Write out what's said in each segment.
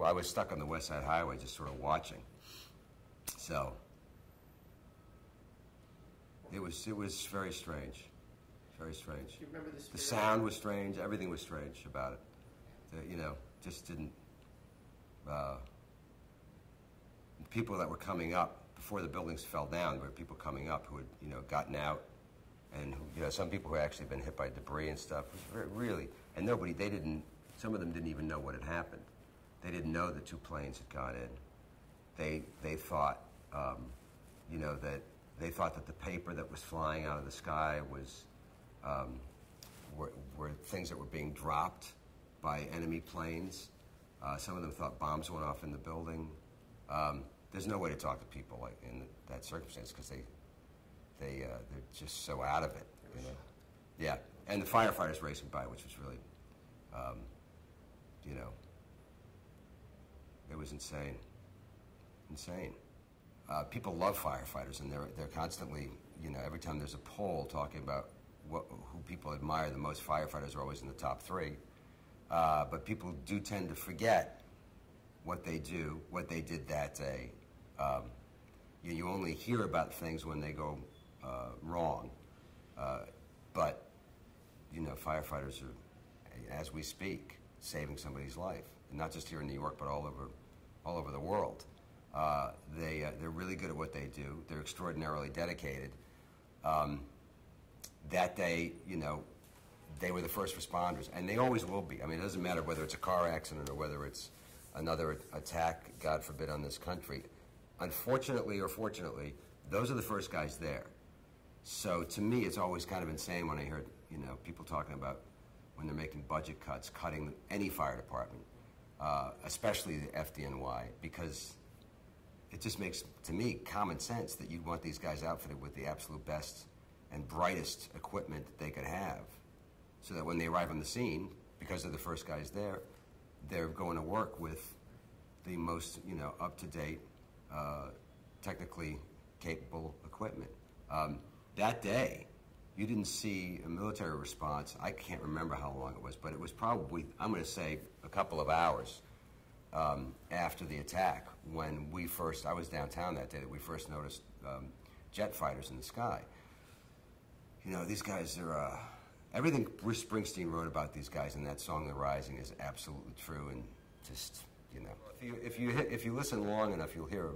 well, I was stuck on the West Side Highway just sort of watching. So it was very strange, very strange. Do you remember the sound was strange, everything was strange about it. You know, just didn't, people that were coming up before the buildings fell down, there were people coming up who had, you know, gotten out, and who, you know, some people who had actually been hit by debris and stuff. It was really, and nobody, they didn't, some of them didn't even know what had happened. They didn't know the two planes had gone in. They thought, you know, that they thought that the paper that was flying out of the sky was, were things that were being dropped by enemy planes. Some of them thought bombs went off in the building. There's no way to talk to people like in that circumstance because they're just so out of it, you know. Yeah, and the firefighters racing by, which was really, you know, it was insane, insane. People love firefighters, and they're constantly, you know, every time there's a poll talking about who people admire the most, firefighters are always in the top 3. But people do tend to forget what they do, what they did that day. You only hear about things when they go wrong. But, you know, firefighters are, as we speak, saving somebody's life. And not just here in New York, but all over the world. They're really good at what they do. They're extraordinarily dedicated. That day, you know, they were the first responders, and they always will be. I mean, it doesn't matter whether it's a car accident or whether it's another attack, God forbid, on this country. Unfortunately or fortunately, those are the first guys there. So to me, it's always kind of insane when I hear, you know, people talking about when they're making budget cuts, cutting any fire department, especially the FDNY, because it just makes, to me, common sense that you'd want these guys outfitted with the absolute best and brightest equipment that they could have, so that when they arrive on the scene, because they're the first guys there, they're going to work with the most, you know, up-to-date, technically capable equipment. That day, you didn't see a military response. I can't remember how long it was, but it was probably, I'm going to say, a couple of hours after the attack when we first, I was downtown that day, that we first noticed jet fighters in the sky. You know, these guys are, everything Bruce Springsteen wrote about these guys in that song, The Rising, is absolutely true, and just, you know. If you listen long enough, you'll hear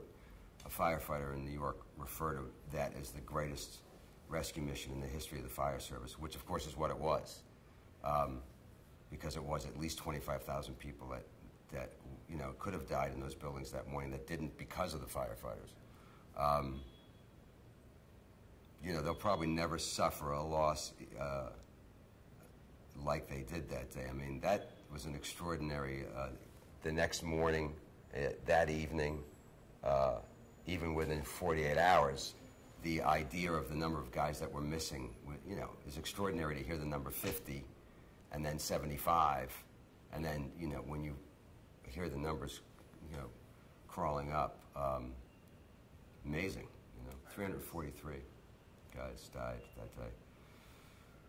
a firefighter in New York refer to that as the greatest rescue mission in the history of the fire service, which of course is what it was, because it was at least 25,000 people that you know, could have died in those buildings that morning that didn't because of the firefighters. You know, they'll probably never suffer a loss like they did that day. I mean, that was an extraordinary, the next morning, that evening, even within 48 hours, the idea of the number of guys that were missing, you know, is extraordinary to hear the number 50 and then 75. And then, you know, when you hear the numbers, you know, crawling up, amazing, you know, 343 guys died that day.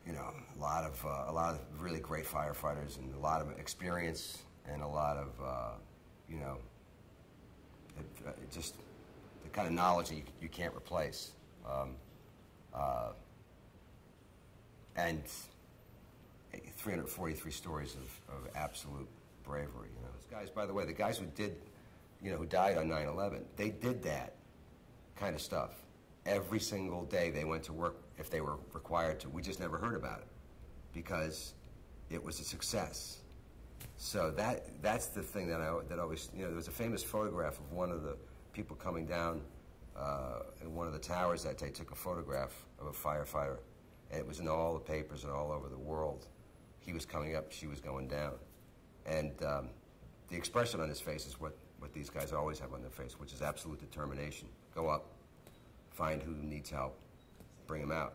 You know, a lot of really great firefighters and a lot of experience and a lot of, you know, just the kind of knowledge that you can't replace. And 343 stories of absolute bravery. You know, those guys, by the way, the guys who did, you know, who died on 9/11, they did that kind of stuff. Every single day they went to work if they were required to. We just never heard about it because it was a success. So that's the thing that always, you know, there was a famous photograph of one of the people coming down in one of the towers that day, took a photograph of a firefighter, and it was in all the papers and all over the world. He was coming up, she was going down. And the expression on his face is what these guys always have on their face, which is absolute determination. Go up, find who needs help, bring him out.